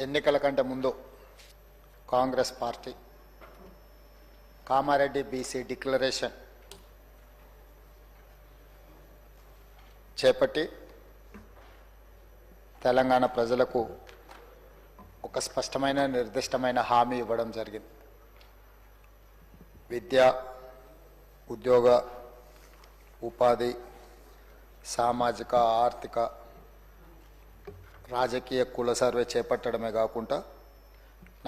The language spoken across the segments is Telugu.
ఎన్నికల కంటే ముందు Congress party Kamareddy BC declaration చేపట్టి తెలంగాణ ప్రజలకు ఒక స్పష్టమైన నిర్దిష్టమైన హామీ ఇవ్వడం జరిగింది. విద్య, ఉద్యోగ, ఉపాధి, సామాజిక, ఆర్థిక, రాజకీయ కుల సర్వే చేపట్టడమే కాకుండా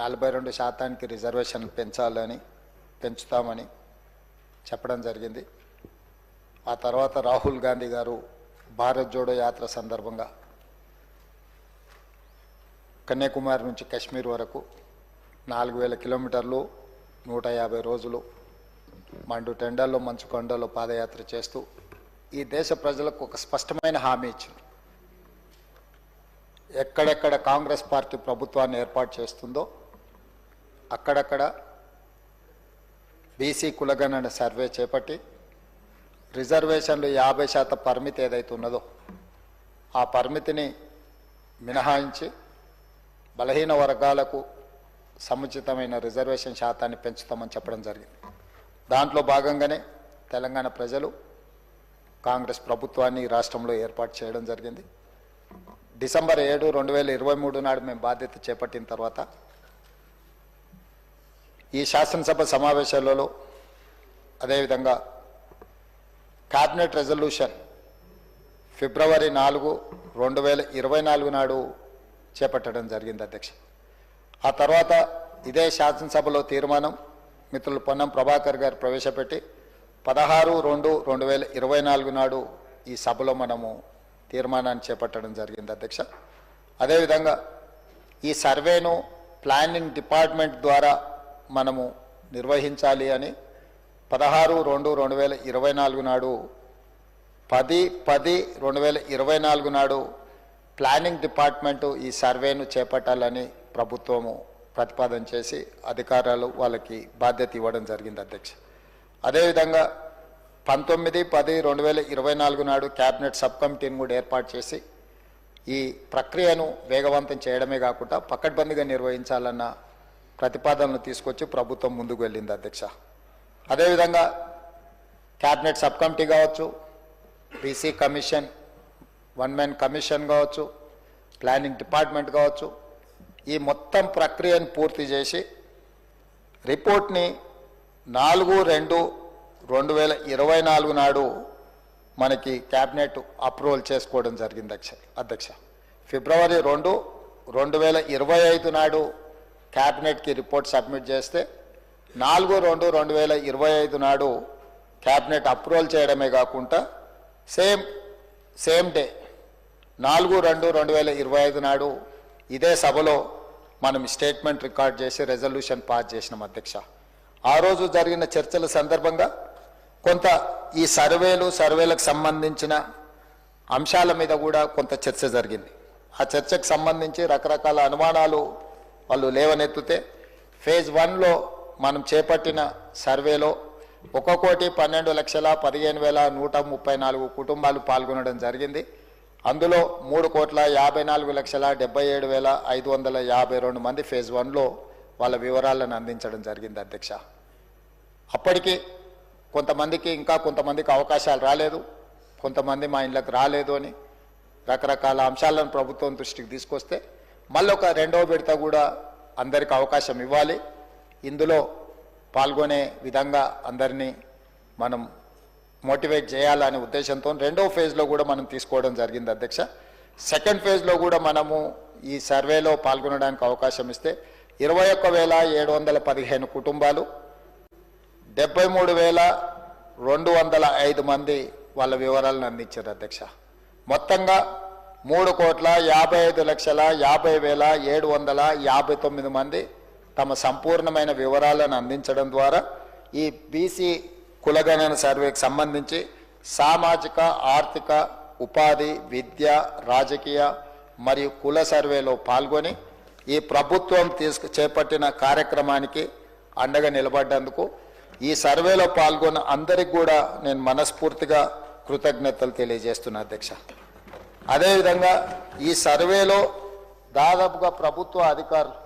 42% రిజర్వేషన్ పెంచుతామని చెప్పడం జరిగింది. ఆ తర్వాత రాహుల్ గాంధీ గారు భారత్ జోడో యాత్ర సందర్భంగా కన్యాకుమారి నుంచి కశ్మీర్ వరకు 4000 కిలోమీటర్లు 150 రోజులు మండు టెండల్లో మంచు కొండల్లో పాదయాత్ర చేస్తూ ఈ దేశ ప్రజలకు ఒక స్పష్టమైన హామీ ఇచ్చింది. ఎక్కడెక్కడ కాంగ్రెస్ పార్టీ ప్రభుత్వాన్ని ఏర్పాటు చేస్తుందో అక్కడక్కడ బీసీ కులగణన సర్వే చేపట్టి రిజర్వేషన్లు 50% పరిమితి ఏదైతే ఉన్నదో ఆ పరిమితిని మినహాయించి బలహీన వర్గాలకు సముచితమైన రిజర్వేషన్ శాతాన్ని పెంచుతామని చెప్పడం జరిగింది. దాంట్లో భాగంగానే తెలంగాణ ప్రజలు కాంగ్రెస్ ప్రభుత్వాన్ని రాష్ట్రంలో ఏర్పాటు చేయడం జరిగింది. డిసెంబర్ 7, 2023 నాడు మేము బాధ్యత చేపట్టిన తర్వాత ఈ శాసనసభ సమావేశాలలో అదేవిధంగా క్యాబినెట్ రెజల్యూషన్ ఫిబ్రవరి 4, 2024 నాడు చేపట్టడం జరిగింది అధ్యక్ష. ఆ తర్వాత ఇదే శాసనసభలో తీర్మానం మిత్రులు పొన్నం ప్రభాకర్ గారు ప్రవేశపెట్టి 16, 2, 2024 నాడు ఈ సభలో మనము తీర్మానాన్ని చేపట్టడం జరిగింది అధ్యక్ష. అదేవిధంగా ఈ సర్వేను ప్లానింగ్ డిపార్ట్మెంట్ ద్వారా మనము నిర్వహించాలి అని 16, 2, 2024 నాడు 10/10/2024 నాడు ప్లానింగ్ డిపార్ట్మెంటు ఈ సర్వేను చేపట్టాలని ప్రభుత్వము ప్రతిపాదన చేసి అధికారులు వాళ్ళకి బాధ్యత ఇవ్వడం జరిగింది అధ్యక్ష. అదేవిధంగా 19/10/2024 నాడు క్యాబినెట్ సబ్ కమిటీని కూడా ఏర్పాటు చేసి ఈ ప్రక్రియను వేగవంతం చేయడమే కాకుండా పకడ్బందీగా నిర్వహించాలన్న ప్రతిపాదనలు తీసుకొచ్చి ప్రభుత్వం ముందుకు వెళ్ళింది అధ్యక్ష. అదేవిధంగా క్యాబినెట్ సబ్ కమిటీ కావచ్చు, బీసీ కమిషన్, 1 man కమిషన్ కావచ్చు, ప్లానింగ్ డిపార్ట్మెంట్ కావచ్చు, ఈ మొత్తం ప్రక్రియను పూర్తి చేసి రిపోర్ట్ని 4/2/2024 నాడు మనకి క్యాబినెట్ అప్రూవల్ చేసుకోవడం జరిగింది అధ్యక్ష. ఫిబ్రవరి 2, 2025 నాడు క్యాబినెట్కి రిపోర్ట్ సబ్మిట్ చేస్తే 4/2/2025 నాడు క్యాబినెట్ అప్రూవల్ చేయడమే కాకుండా సేమ్ డే 4/2/2025 నాడు ఇదే సభలో మనం స్టేట్మెంట్ రికార్డ్ చేసి రెజల్యూషన్ పాస్ చేసినాం అధ్యక్ష. ఆ రోజు జరిగిన చర్చల సందర్భంగా కొంత ఈ సర్వేలకు సంబంధించిన అంశాల మీద కూడా కొంత చర్చ జరిగింది. ఆ చర్చకు సంబంధించి రకరకాల అనుమానాలు వాళ్ళు లేవనెత్తితే ఫేజ్ 1లో మనం చేపట్టిన సర్వేలో 1,12,15,134 కుటుంబాలు పాల్గొనడం జరిగింది. అందులో 3,54,77,552 మంది ఫేజ్ 1లో వాళ్ళ వివరాలను అందించడం జరిగింది అధ్యక్ష. అప్పటికి కొంతమందికి అవకాశాలు రాలేదు, కొంతమంది మా ఇళ్ళకి రాలేదు అని రకరకాల అంశాలను ప్రభుత్వం దృష్టికి తీసుకొస్తే మళ్ళీ ఒక 2వ విడత కూడా అందరికి అవకాశం ఇవ్వాలి, ఇందులో పాల్గొనే విధంగా అందరినీ మనం మోటివేట్ చేయాలనే ఉద్దేశంతో 2వ ఫేజ్లో కూడా మనం తీసుకోవడం జరిగింది అధ్యక్ష. సెకండ్ ఫేజ్లో కూడా మనము ఈ సర్వేలో పాల్గొనడానికి అవకాశం ఇస్తే 21,715 కుటుంబాలు 73,205 మంది వాళ్ళ వివరాలను అందించారు అధ్యక్ష. మొత్తంగా 3,55,50,759 మంది తమ సంపూర్ణమైన వివరాలను అందించడం ద్వారా ఈ బీసీ కులగణన సర్వేకి సంబంధించి సామాజిక, ఆర్థిక, ఉపాధి, విద్య, రాజకీయ మరియు కుల సర్వేలో పాల్గొని ఈ ప్రభుత్వం చేపట్టిన కార్యక్రమానికి అండగా నిలబడ్డందుకు ఈ సర్వేలో పాల్గొన్న అందరికి కూడా నేను మనస్ఫూర్తిగా కృతజ్ఞతలు తెలియజేస్తున్నా అధ్యక్ష. అదేవిధంగా ఈ సర్వేలో దాదాపుగా ప్రభుత్వ అధికారులు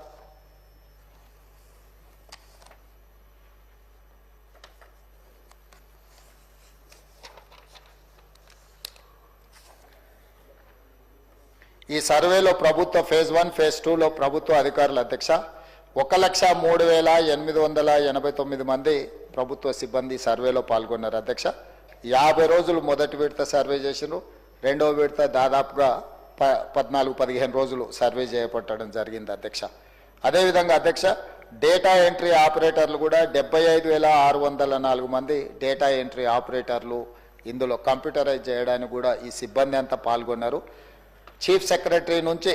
ఈ సర్వేలో ప్రభుత్వ ఫేజ్ 1 ఫేజ్ 2లో ప్రభుత్వ అధికారుల అధ్యక్ష 1,03,889 మంది ప్రభుత్వ సిబ్బంది సర్వేలో పాల్గొన్నారు అధ్యక్ష. 50 రోజులు మొదటి విడత సర్వే చేసినారు. రెండవ విడత దాదాపుగా 14-15 రోజులు సర్వే చేపట్టడం జరిగింది అధ్యక్ష. అదేవిధంగా అధ్యక్ష డేటా ఎంట్రీ ఆపరేటర్లు కూడా 75,604 మంది డేటా ఎంట్రీ ఆపరేటర్లు ఇందులో కంప్యూటరైజ్ చేయడానికి కూడా ఈ సిబ్బంది అంతా పాల్గొన్నారు. చీఫ్ సెక్రటరీ నుంచి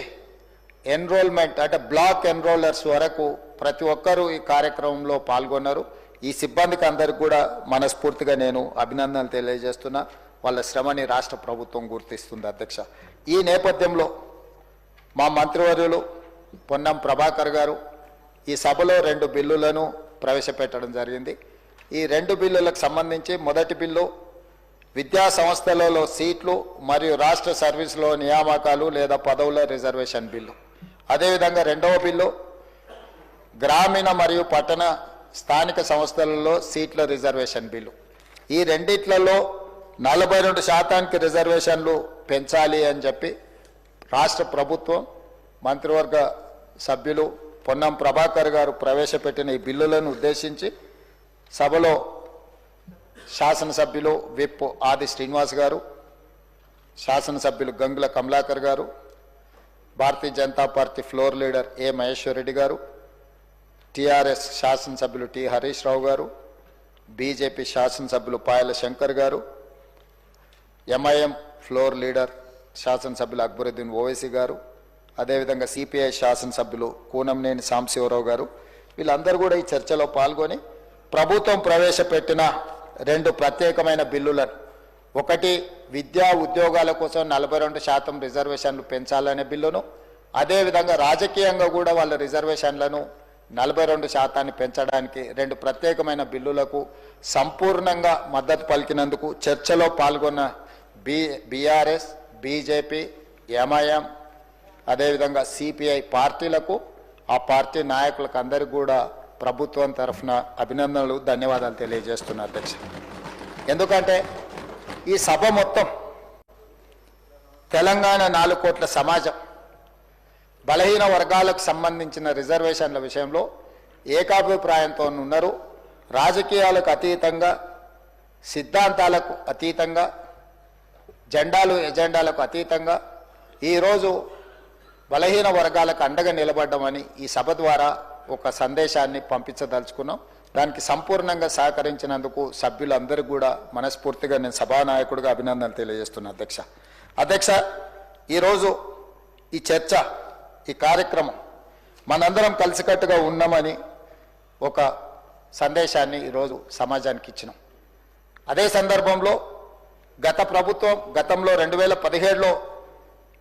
ఎన్రోల్మెంట్ అంటే బ్లాక్ ఎన్రోలర్స్ వరకు ప్రతి ఒక్కరూ ఈ కార్యక్రమంలో పాల్గొన్నారు. ఈ సిబ్బందికి అందరికి కూడా మనస్ఫూర్తిగా నేను అభినందనలు తెలియజేస్తున్నా. వాళ్ళ శ్రమని రాష్ట్ర ప్రభుత్వం గుర్తిస్తుంది అధ్యక్ష. ఈ నేపథ్యంలో మా మంత్రివర్యులు పొన్నం ప్రభాకర్ గారు ఈ సభలో 2 బిల్లులను ప్రవేశపెట్టడం జరిగింది. ఈ 2 బిల్లులకు సంబంధించి మొదటి బిల్లు విద్యా సంస్థలలో సీట్లు మరియు రాష్ట్ర సర్వీసులో నియామకాలు లేదా పదవుల రిజర్వేషన్ బిల్లు. అదేవిధంగా రెండవ బిల్లు గ్రామీణ మరియు పట్టణ స్థానిక సంస్థలలో సీట్ల రిజర్వేషన్ బిల్లు. ఈ రెండిట్లలో 42% రిజర్వేషన్లు పెంచాలి అని చెప్పి రాష్ట్ర ప్రభుత్వం మంత్రివర్గ సభ్యులు పొన్నం ప్రభాకర్ గారు ప్రవేశపెట్టిన ఈ బిల్లులను ఉద్దేశించి సభలో శాసనసభ్యులు విప్ ఆది శ్రీనివాస్ గారు, శాసనసభ్యులు గంగుల కమలాకర్ గారు, Bharatiya Janata party floor leader ఏ మహేశ్వర్ రెడ్డి గారు, టీఆర్ఎస్ శాసనసభ్యులు టి హరీష్ రావు గారు, బీజేపీ శాసనసభ్యులు పాయల శంకర్ గారు, ఎంఐఎం ఫ్లోర్ లీడర్ శాసనసభ్యులు అక్బరుద్దీన్ ఓవైసీ గారు, అదేవిధంగా సిపిఐ శాసనసభ్యులు కూనంనేని సాంబశివరావు గారు, వీళ్ళందరూ కూడా ఈ చర్చలో పాల్గొని ప్రభుత్వం ప్రవేశపెట్టిన 2 ప్రత్యేకమైన బిల్లులను, ఒకటి విద్యా ఉద్యోగాల కోసం 42% రిజర్వేషన్లు పెంచాలనే బిల్లును, అదేవిధంగా రాజకీయంగా కూడా వాళ్ళ రిజర్వేషన్లను 42% పెంచడానికి 2 ప్రత్యేకమైన బిల్లులకు సంపూర్ణంగా మద్దతు పలికినందుకు చర్చలో పాల్గొన్న బీఆర్ఎస్, బీజేపీ, ఎంఐఎం, అదేవిధంగా సిపిఐ పార్టీలకు, ఆ పార్టీ నాయకులకు అందరికీ కూడా ప్రభుత్వం తరఫున అభినందనలు, ధన్యవాదాలు తెలియజేస్తున్నా అధ్యక్ష. ఎందుకంటే ఈ సభ మొత్తం తెలంగాణ 4 కోట్ల సమాజం బలహీన వర్గాలకు సంబంధించిన రిజర్వేషన్ల విషయంలో ఏకాభిప్రాయంతో ఉన్నారు. రాజకీయాలకు అతీతంగా, సిద్ధాంతాలకు అతీతంగా, ఎజెండాలకు అతీతంగా ఈరోజు బలహీన వర్గాలకు అండగా నిలబడ్డామని ఈ సభ ద్వారా ఒక సందేశాన్ని పంపించదలుచుకున్నాం. దానికి సంపూర్ణంగా సహకరించినందుకు సభ్యులందరూ కూడా మనస్ఫూర్తిగా నేను సభానాయకుడిగా అభినందనలు తెలియజేస్తున్నా అధ్యక్ష. ఈరోజు ఈ చర్చ, ఈ కార్యక్రమం మనందరం కలిసికట్టుగా ఉన్నామని ఒక సందేశాన్ని ఈరోజు సమాజానికి ఇచ్చినాం. అదే సందర్భంలో గత ప్రభుత్వం గతంలో 2017లో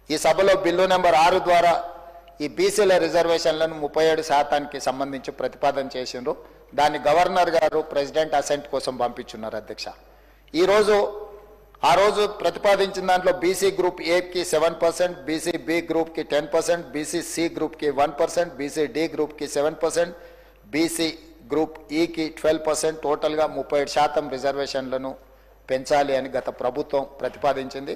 ఈ సభలో బిల్లు నెంబర్ 6 ద్వారా ఈ బీసీల రిజర్వేషన్లను 37% సంబంధించి ప్రతిపాదన చేసిండ్రు. దాన్ని గవర్నర్ గారు ప్రెసిడెంట్ అసెంట్ కోసం పంపించున్నారు అధ్యక్ష. ఆ రోజు ప్రతిపాదించిన దాంట్లో బీసీ గ్రూప్ ఏకి 7%, బీసీ బి గ్రూప్కి 10%, బీసీ సి గ్రూప్కి 1%, బీసీ డి గ్రూప్కి 7%, బీసీ గ్రూప్ ఈకి 12%, టోటల్గా 37% రిజర్వేషన్లను పెంచాలి అని గత ప్రభుత్వం ప్రతిపాదించింది.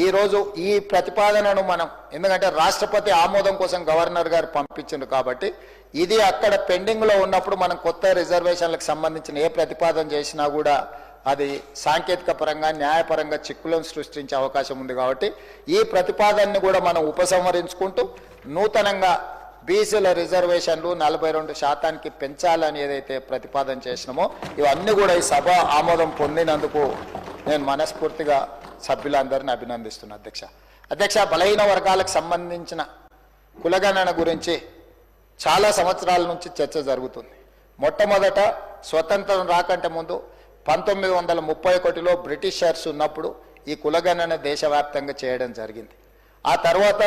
ఈరోజు ఈ ప్రతిపాదనను మనం, ఎందుకంటే రాష్ట్రపతి ఆమోదం కోసం గవర్నర్ గారు పంపించింది కాబట్టి ఇది అక్కడ పెండింగ్లో ఉన్నప్పుడు మనం కొత్త రిజర్వేషన్లకు సంబంధించిన ఏ ప్రతిపాదన చేసినా కూడా అది సాంకేతిక పరంగా, న్యాయపరంగా చిక్కులను సృష్టించే అవకాశం ఉంది. కాబట్టి ఈ ప్రతిపాదనని కూడా మనం ఉపసంహరించుకుంటూ నూతనంగా బీసీల రిజర్వేషన్లు 42% పెంచాలని ఏదైతే ప్రతిపాదన చేసినామో ఇవన్నీ కూడా ఈ సభ ఆమోదం పొందినందుకు నేను మనస్ఫూర్తిగా సభ్యులందరినీ అభినందిస్తున్నా అధ్యక్ష. బలహీన వర్గాలకు సంబంధించిన కులగణన గురించి చాలా సంవత్సరాల నుంచి చర్చ జరుగుతుంది. మొట్టమొదట స్వతంత్రం రాకంటే ముందు 1931లో బ్రిటిషర్స్ ఉన్నప్పుడు ఈ కులగణన దేశవ్యాప్తంగా చేయడం జరిగింది. ఆ తర్వాత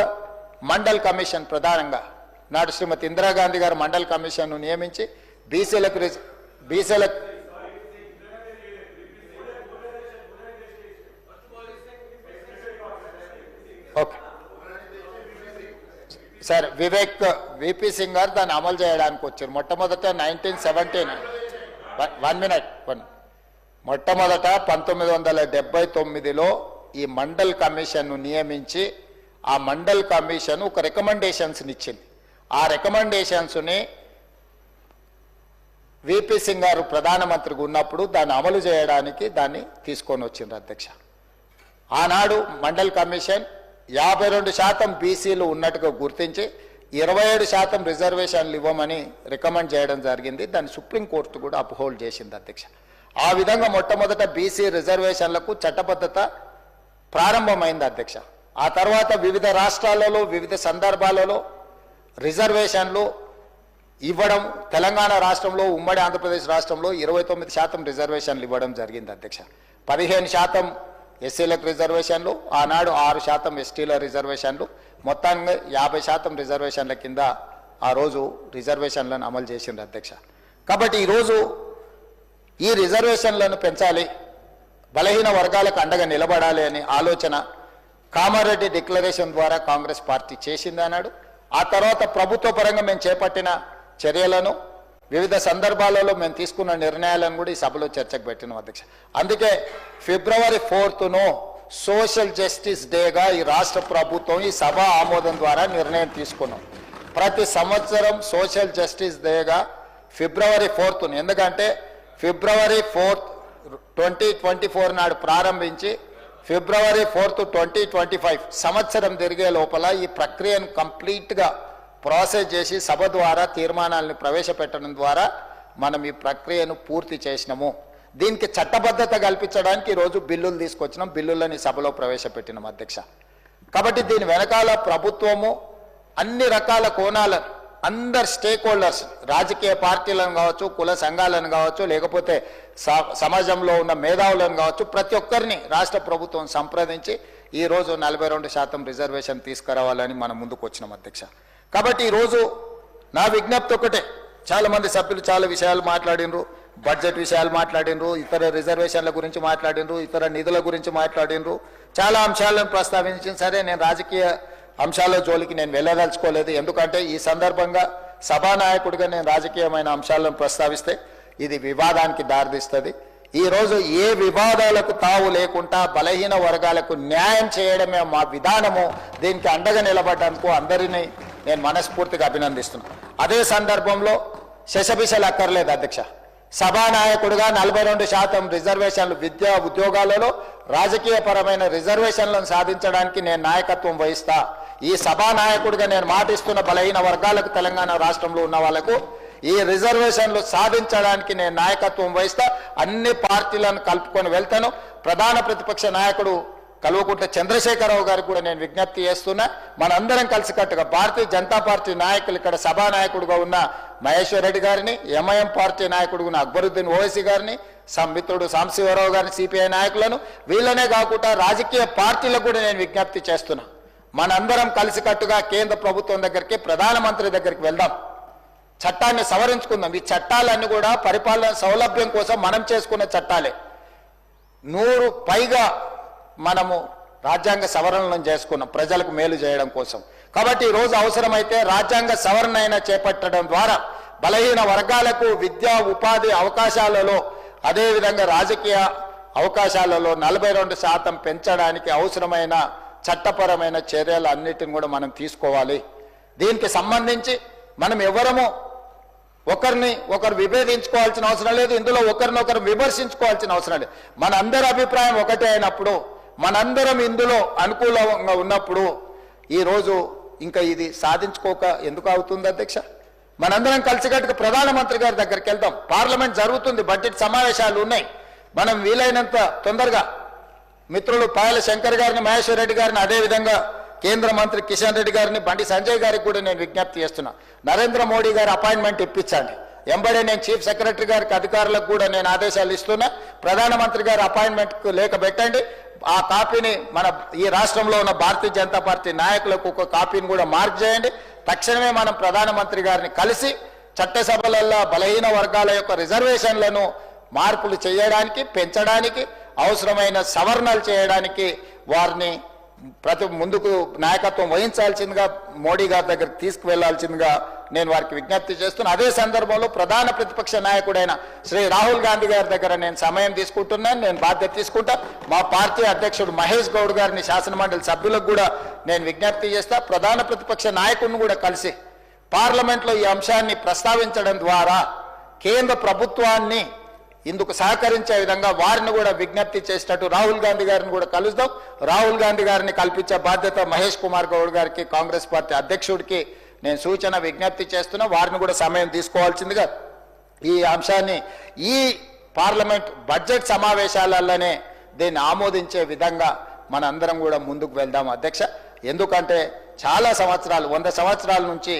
మండల్ కమిషన్, ప్రధానంగా నాడు శ్రీమతి ఇందిరాగాంధీ గారు మండల్ కమిషన్ను నియమించి బీసీలకు okay sir Vivek VP Singh గారు దాన్ని అమలు చేయడానికి వచ్చారు. మొట్టమొదట 1917 1 మినిట్ మొట్టమొదట 1979లో ఈ మండల్ కమిషన్ను నియమించి ఆ మండల్ కమిషన్ ఒక రికమెండేషన్స్ని ఇచ్చింది. ఆ రికమెండేషన్స్ని విపి సింగ్ గారు ప్రధానమంత్రిగా ఉన్నప్పుడు దాన్ని అమలు చేయడానికి దాన్ని తీసుకొని వచ్చిండ్రు అధ్యక్ష. ఆనాడు మండల్ కమిషన్ 52% బీసీలు ఉన్నట్టుగా గుర్తించి 27% రిజర్వేషన్లు ఇవ్వమని రికమెండ్ చేయడం జరిగింది. దాన్ని సుప్రీంకోర్టు కూడా అప్హోల్డ్ చేసింది అధ్యక్ష. ఆ విధంగా మొట్టమొదట బీసీ రిజర్వేషన్లకు చట్టబద్ధత ప్రారంభమైంది అధ్యక్ష. ఆ తర్వాత వివిధ రాష్ట్రాలలో వివిధ సందర్భాలలో రిజర్వేషన్లు ఇవ్వడం, తెలంగాణ రాష్ట్రంలో ఉమ్మడి ఆంధ్రప్రదేశ్ రాష్ట్రంలో 29% రిజర్వేషన్లు ఇవ్వడం జరిగింది అధ్యక్ష. 15% ఎస్సీలకు రిజర్వేషన్లు, ఆనాడు 6% ఎస్టీల రిజర్వేషన్లు, మొత్తంగా 50% రిజర్వేషన్ల కింద ఆ రోజు రిజర్వేషన్లను అమలు చేసింది అధ్యక్ష. కాబట్టి ఈరోజు ఈ రిజర్వేషన్లను పెంచాలి, బలహీన వర్గాలకు అండగా నిలబడాలి అనే ఆలోచన కామారెడ్డి డిక్లరేషన్ ద్వారా కాంగ్రెస్ పార్టీ చేసింది అన్నాడు. ఆ తర్వాత ప్రభుత్వ పరంగా మేము చేపట్టిన చర్యలను, వివిధ సందర్భాలలో మేము తీసుకున్న నిర్ణయాలను కూడా ఈ సభలో చర్చకు పెట్టినాం అధ్యక్ష. అందుకే ఫిబ్రవరి 4ను సోషల్ జస్టిస్ డేగా ఈ రాష్ట్ర ప్రభుత్వం ఈ సభ ఆమోదం ద్వారా నిర్ణయం తీసుకున్నాం. ప్రతి సంవత్సరం సోషల్ జస్టిస్ డేగా ఫిబ్రవరి 4ను, ఎందుకంటే ఫిబ్రవరి 4 2024 నాడు ప్రారంభించి ఫిబ్రవరి 4 2025 సంవత్సరం తిరిగే లోపల ఈ ప్రక్రియను కంప్లీట్గా ప్రాసెస్ చేసి సభ ద్వారా తీర్మానాలను ప్రవేశపెట్టడం ద్వారా మనం ఈ ప్రక్రియను పూర్తి చేసినాము. దీనికి చట్టబద్ధత కల్పించడానికి ఈరోజు బిల్లులు తీసుకొచ్చినాం, బిల్లులని సభలో ప్రవేశపెట్టినాం అధ్యక్ష. కాబట్టి దీని వెనకాల ప్రభుత్వము అన్ని రకాల కోణాలను, అందరు స్టేక్ హోల్డర్స్, రాజకీయ పార్టీలను కావచ్చు, కుల సంఘాలను కావచ్చు, లేకపోతే సమాజంలో ఉన్న మేధావులను కావచ్చు, ప్రతి ఒక్కరిని రాష్ట్ర ప్రభుత్వం సంప్రదించి ఈరోజు 42% రిజర్వేషన్ తీసుకురావాలని మనం ముందుకు వచ్చినాం అధ్యక్ష. కాబట్టి ఈరోజు నా విజ్ఞప్తి ఒకటే, చాలామంది సభ్యులు చాలా విషయాలు మాట్లాడినరు, బడ్జెట్ విషయాలు మాట్లాడినరు, ఇతర రిజర్వేషన్ల గురించి మాట్లాడినరు, ఇతర నిధుల గురించి మాట్లాడినరు, చాలా అంశాలను ప్రస్తావించిన. సరే, నేను రాజకీయ అంశాల జోలికి నేను వెళ్ళదలుచుకోలేదు, ఎందుకంటే ఈ సందర్భంగా సభానాయకుడిగా నేను రాజకీయమైన అంశాలను ప్రస్తావిస్తే ఇది వివాదానికి దారితీస్తుంది. ఈరోజు ఏ వివాదాలకు తావు లేకుండా బలహీన వర్గాలకు న్యాయం చేయడమే మా విధానము. దీనికి అండగా నిలబడడానికి అందరినీ నేను మనస్ఫూర్తిగా అభినందిస్తున్నాను. అదే సందర్భంలో శశబిషలు అక్కర్లేదు అధ్యక్ష. సభానాయకుడిగా 42% రిజర్వేషన్లు విద్యా ఉద్యోగాలలో రాజకీయపరమైన రిజర్వేషన్లను సాధించడానికి నేను నాయకత్వం వహిస్తా. ఈ సభానాయకుడిగా నేను మాటిస్తున్న బలహీన వర్గాలకు, తెలంగాణ రాష్ట్రంలో ఉన్న వాళ్లకు ఈ రిజర్వేషన్లు సాధించడానికి నేను నాయకత్వం వహిస్తా. అన్ని పార్టీలను కలుపుకొని వెళ్తాను. ప్రధాన ప్రతిపక్ష నాయకుడు కల్వకుంట్ల చంద్రశేఖరరావు గారికి కూడా నేను విజ్ఞప్తి చేస్తున్నా, మనందరం కలిసికట్టుగా భారతీయ జనతా పార్టీ నాయకులు, ఇక్కడ సభానాయకుడిగా ఉన్న మహేశ్వర్ రెడ్డి గారిని, ఎంఐఎం పార్టీ నాయకుడు ఉన్న అక్బరుద్దీన్ ఓవైసీ గారిని, మిత్రుడు సాంబశివరావు గారిని, సిపిఐ నాయకులను, వీళ్ళనే కాకుండా రాజకీయ పార్టీలకు కూడా నేను విజ్ఞప్తి చేస్తున్నా. మనందరం కలిసికట్టుగా కేంద్ర ప్రభుత్వం దగ్గరికి, ప్రధానమంత్రి దగ్గరికి వెళ్దాం, చట్టాన్ని సవరించుకుందాం. ఈ చట్టాలన్నీ కూడా పరిపాలన సౌలభ్యం కోసం మనం చేసుకున్న చట్టాలే. 100 పైగా మనము రాజ్యాంగ సవరణలను చేసుకున్నాం ప్రజలకు మేలు చేయడం కోసం. కాబట్టి ఈరోజు అవసరమైతే రాజ్యాంగ సవరణ అయినా చేపట్టడం ద్వారా బలహీన వర్గాలకు విద్యా ఉపాధి అవకాశాలలో, అదేవిధంగా రాజకీయ అవకాశాలలో 42% పెంచడానికి అవసరమైన చట్టపరమైన చర్యలు అన్నిటిని కూడా మనం తీసుకోవాలి. దీనికి సంబంధించి మనం ఎవరము ఒకరు విభేదించుకోవాల్సిన అవసరం లేదు, ఇందులో ఒకరినొకరు విమర్శించుకోవాల్సిన అవసరం లేదు. మన అందరి అభిప్రాయం ఒకటే అయినప్పుడు, మనందరం ఇందులో అనుకూలంగా ఉన్నప్పుడు ఈరోజు ఇంకా ఇది సాధించుకోక ఎందుకు అవుతుంది అధ్యక్ష? మనందరం కలిసికట్టుగా ప్రధానమంత్రి గారి దగ్గరికి వెళ్దాం. పార్లమెంట్ జరుగుతుంది, బడ్జెట్ సమావేశాలు ఉన్నాయి. మనం వీలైనంత తొందరగా మిత్రులు పాయల శంకర్ గారిని, మహేశ్వర్ రెడ్డి గారిని, అదేవిధంగా కేంద్ర మంత్రి కిషన్ రెడ్డి గారిని, బండి సంజయ్ గారికి కూడా నేను విజ్ఞప్తి చేస్తున్నా, నరేంద్ర మోడీ గారి అపాయింట్మెంట్ ఇప్పించండి. ఎంబడే నేను చీఫ్ సెక్రటరీ గారికి, అధికారులకు కూడా నేను ఆదేశాలు ఇస్తున్నా. ప్రధానమంత్రి గారి అపాయింట్మెంట్ లేఖ పెట్టండి. ఆ కాపీని మన ఈ రాష్ట్రంలో ఉన్న భారతీయ జనతా పార్టీ నాయకులకు ఒక కాపీని కూడా మార్క్ చేయండి. తక్షణమే మనం ప్రధానమంత్రి గారిని కలిసి చట్టసభలలో బలహీన వర్గాల యొక్క రిజర్వేషన్లను మార్పులు చేయడానికి, పెంచడానికి, అవసరమైన సవరణలు చేయడానికి వారిని ముందుకు నాయకత్వం వహించాల్సిందిగా మోడీ గారి దగ్గరికి తీసుకువెళ్లాల్సిందిగా నేను వారికి విజ్ఞప్తి చేస్తున్నా. అదే సందర్భంలో ప్రధాన ప్రతిపక్ష నాయకుడైన శ్రీ రాహుల్ గాంధీ గారి దగ్గర నేను సమయం తీసుకుంటున్నాను, నేను బాధ్యత తీసుకుంటా. మా పార్టీ అధ్యక్షుడు మహేష్ గౌడ్ గారిని శాసనమండలి సభ్యులకు కూడా నేను విజ్ఞప్తి చేస్తా. ప్రధాన ప్రతిపక్ష నాయకుడిని కూడా కలిసి పార్లమెంట్లో ఈ అంశాన్ని ప్రస్తావించడం ద్వారా కేంద్ర ప్రభుత్వాన్ని ఇందుకు సహకరించే విధంగా వారిని కూడా విజ్ఞప్తి చేసేటట్టు రాహుల్ గాంధీ గారిని కూడా కలుద్దాం. రాహుల్ గాంధీ గారిని కల్పించే బాధ్యత మహేష్ కుమార్ గౌడ్ గారికి, కాంగ్రెస్ పార్టీ అధ్యక్షుడికి నేను సూచన విజ్ఞప్తి చేస్తున్నా. వారిని కూడా సమయం తీసుకోవాల్సిందిగా ఈ అంశాన్ని ఈ పార్లమెంట్ బడ్జెట్ సమావేశాలలోనే దీన్ని ఆమోదించే విధంగా మనందరం కూడా ముందుకు వెళ్దాం అధ్యక్ష. ఎందుకంటే చాలా సంవత్సరాలు 100 సంవత్సరాల నుంచి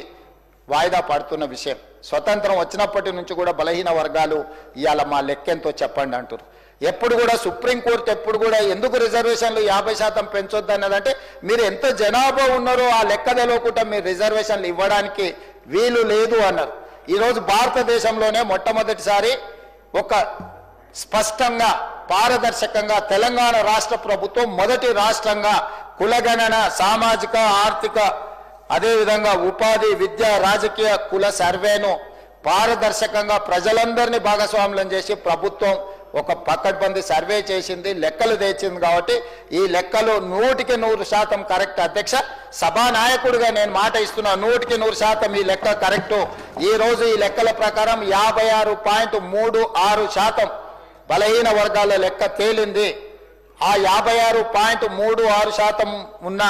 వాయిదా పడుతున్న విషయం. స్వతంత్రం వచ్చినప్పటి నుంచి కూడా బలహీన వర్గాలు ఇవాళ మా లెక్కెంతో చెప్పండి అంటారు. ఎప్పుడు కూడా సుప్రీంకోర్టు ఎప్పుడు కూడా ఎందుకు రిజర్వేషన్లు 50% పెంచొద్దు అన్నదంటే మీరు ఎంత జనాభా ఉన్నారో ఆ లెక్క తెలియకుండా మీరు రిజర్వేషన్లు ఇవ్వడానికి వీలు లేదు అన్నారు. ఈరోజు భారతదేశంలోనే మొట్టమొదటిసారి ఒక స్పష్టంగా పారదర్శకంగా తెలంగాణ రాష్ట్ర ప్రభుత్వం మొదటి రాష్ట్రంగా కులగణన, సామాజిక, ఆర్థిక, అదేవిధంగా ఉపాధి, విద్య, రాజకీయ కుల సర్వేను పారదర్శకంగా ప్రజలందరినీ భాగస్వామ్యం చేసి ప్రభుత్వం ఒక పకడ్బందీ సర్వే చేసింది, లెక్కలు తెచ్చింది. కాబట్టి ఈ లెక్కలు 100% కరెక్ట్ అధ్యక్ష. సభానాయకుడిగా నేను మాట ఇస్తున్నా, 100% ఈ లెక్క కరెక్టు. ఈ రోజు ఈ లెక్కల ప్రకారం 56.36% బలహీన వర్గాల లెక్క తేలింది. ఆ 56.36% ఉన్న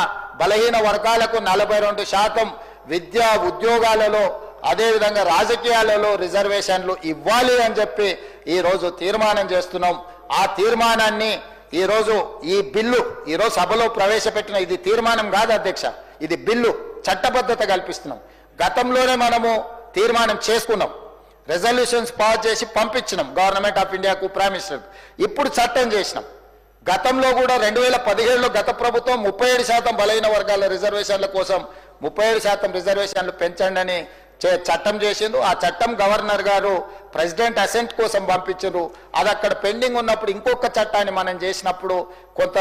బలహీన వర్గాలకు 42% విద్యా ఉద్యోగాలలో అదేవిధంగా రాజకీయాలలో రిజర్వేషన్లు ఇవ్వాలి అని చెప్పి ఈరోజు తీర్మానం చేస్తున్నాం. ఆ తీర్మానాన్ని ఈరోజు ఈ బిల్లు ఈరోజు సభలో ప్రవేశపెట్టిన ఇది తీర్మానం కాదు అధ్యక్ష, ఇది బిల్లు, చట్టబద్ధత కల్పిస్తున్నాం. గతంలోనే మనము తీర్మానం చేసుకున్నాం, రెజల్యూషన్స్ పాస్ చేసి పంపించినాం గవర్నమెంట్ ఆఫ్ ఇండియాకు, ప్రైమ్ మినిస్టర్కు. ఇప్పుడు చట్టం చేసినాం. గతంలో కూడా 2017లో గత ప్రభుత్వం 37% బలహీన వర్గాల రిజర్వేషన్ల కోసం 37% రిజర్వేషన్లు పెంచండి అని చట్టం చేసిండు. ఆ చట్టం గవర్నర్ గారు ప్రెసిడెంట్ అసెంట్ కోసం పంపించారు. అది అక్కడ పెండింగ్ ఉన్నప్పుడు ఇంకొక చట్టాన్ని మనం చేసినప్పుడు కొంత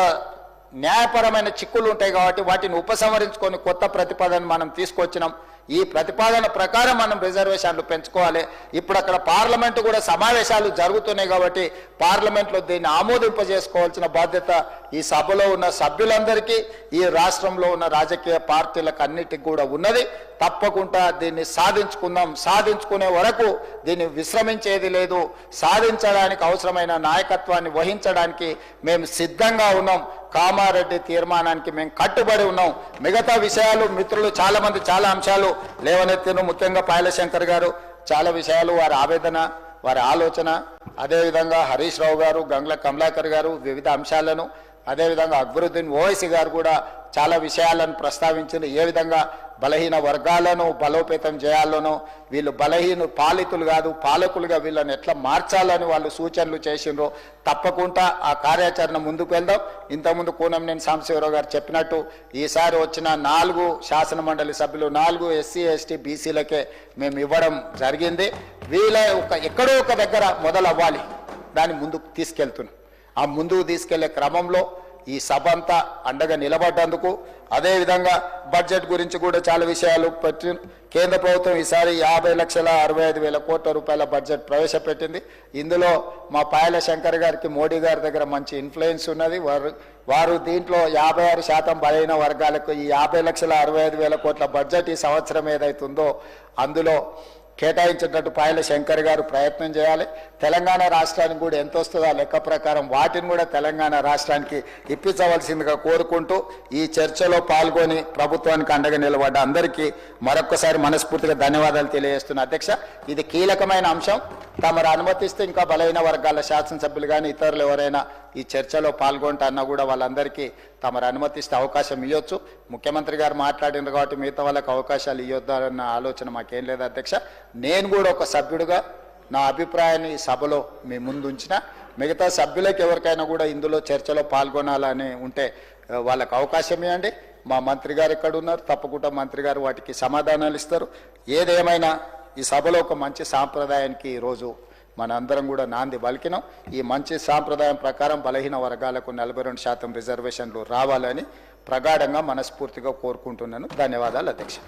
న్యాయపరమైన చిక్కులు ఉంటాయి కాబట్టి వాటిని ఉపసంహరించుకొని కొత్త ప్రతిపాదన మనం తీసుకొచ్చినాం. ఈ ప్రతిపాదన ప్రకారం మనం రిజర్వేషన్లు పెంచుకోవాలి. ఇప్పుడు అక్కడ పార్లమెంటు కూడా సమావేశాలు జరుగుతున్నాయి కాబట్టి పార్లమెంట్లో దీన్ని ఆమోదింపజేసుకోవాల్సిన బాధ్యత ఈ సభలో ఉన్న సభ్యులందరికీ, ఈ రాష్ట్రంలో ఉన్న రాజకీయ పార్టీలకు అన్నిటికీ కూడా ఉన్నది. తప్పకుండా దీన్ని సాధించుకుందాం. సాధించుకునే వరకు దీన్ని విశ్రమించేది లేదు. సాధించడానికి అవసరమైన నాయకత్వాన్ని వహించడానికి మేము సిద్ధంగా ఉన్నాం. కామారెడ్డి తీర్మానానికి మేము కట్టుబడి ఉన్నాం. మిగతా విషయాలు మిత్రులు చాలా మంది చాలా అంశాలు లేవనెత్తిన, ముఖ్యంగా పాయలశంకర్ గారు చాలా విషయాలు వారి ఆవేదన, వారి ఆలోచన, అదేవిధంగా హరీష్ రావు గారు, గంగ్ల కమలాకర్ గారు వివిధ అంశాలను, అదేవిధంగా అక్బరుద్దీన్ ఓవైసీ గారు కూడా చాలా విషయాలను ప్రస్తావించింది. ఏ విధంగా బలహీన వర్గాలను బలోపేతం చేయాలనో, వీళ్ళు బలహీన పాలితులు కాదు పాలకులుగా వీళ్ళని ఎట్లా మార్చాలని వాళ్ళు సూచనలు చేసిండ్రో తప్పకుండా ఆ కార్యాచరణ ముందుకు వెళ్దాం. ఇంతకుముందు కూనంనేని సాంబశివరావు గారు చెప్పినట్టు ఈసారి వచ్చిన 4 శాసన మండలి సభ్యులు 4 ఎస్సీ ఎస్టీ బీసీలకే మేము ఇవ్వడం జరిగింది. వీళ్ళ ఎక్కడో ఒక దగ్గర మొదలవ్వాలి, దాన్ని ముందుకు తీసుకెళ్తున్నాం. ఆ ముందుకు తీసుకెళ్లే క్రమంలో ఈ సభ అంతా అండగా నిలబడ్డందుకు, అదేవిధంగా బడ్జెట్ గురించి కూడా చాలా విషయాలు పెట్టి కేంద్ర ప్రభుత్వం ఈసారి 50,65,000 కోట్ల రూపాయల బడ్జెట్ ప్రవేశపెట్టింది. ఇందులో మా పాయల శంకర్ గారికి మోడీ గారి దగ్గర మంచి ఇన్ఫ్లుయెన్స్ ఉన్నది. వారు దీంట్లో 56% బలహీన వర్గాలకు ఈ 50,65,000 కోట్ల బడ్జెట్ ఈ సంవత్సరం ఏదైతుందో అందులో కేటాయించేటట్టు పాయల శంకర్ గారు ప్రయత్నం చేయాలి. తెలంగాణ రాష్ట్రానికి కూడా ఎంత వస్తుందో ఆ లెక్క ప్రకారం వాటిని కూడా తెలంగాణ రాష్ట్రానికి ఇప్పించవలసిందిగా కోరుకుంటూ ఈ చర్చలో పాల్గొని ప్రభుత్వానికి అండగా నిలబడ్డ అందరికీ మరొక్కసారి మనస్ఫూర్తిగా ధన్యవాదాలు తెలియజేస్తున్నా అధ్యక్ష. ఇది కీలకమైన అంశం. తమరు అనుమతిస్తే ఇంకా బలహీన వర్గాల శాసనసభ్యులు కానీ ఇతరులు ఎవరైనా ఈ చర్చలో పాల్గొంటన్నా కూడా వాళ్ళందరికీ తమరు అనుమతిస్తే అవకాశం ఇవ్వచ్చు. ముఖ్యమంత్రి గారు మాట్లాడినారు కాబట్టి మిగతా వాళ్ళకి అవకాశాలు ఇవ్వద్దన్న ఆలోచన మాకేం లేదు అధ్యక్ష. నేను కూడా ఒక సభ్యుడిగా నా అభిప్రాయాన్ని ఈ సభలో మీ ముందు ఉంచిన, మిగతా సభ్యులకు ఎవరికైనా కూడా ఇందులో చర్చలో పాల్గొనాలని ఉంటే వాళ్ళకి అవకాశం ఇవ్వండి. మా మంత్రి గారు ఎక్కడ ఉన్నారు, తప్పకుండా మంత్రి గారు వాటికి సమాధానాలు ఇస్తారు. ఏదేమైనా ఈ సభలో ఒక మంచి సాంప్రదాయానికి ఈరోజు మన అందరం కూడా నాంది పలికినాం. ఈ మంచి సాంప్రదాయం ప్రకారం బలహీన వర్గాలకు 42% రిజర్వేషన్లు రావాలని ప్రగాఢంగా మనస్ఫూర్తిగా కోరుకుంటున్నాను. ధన్యవాదాలు అధ్యక్ష.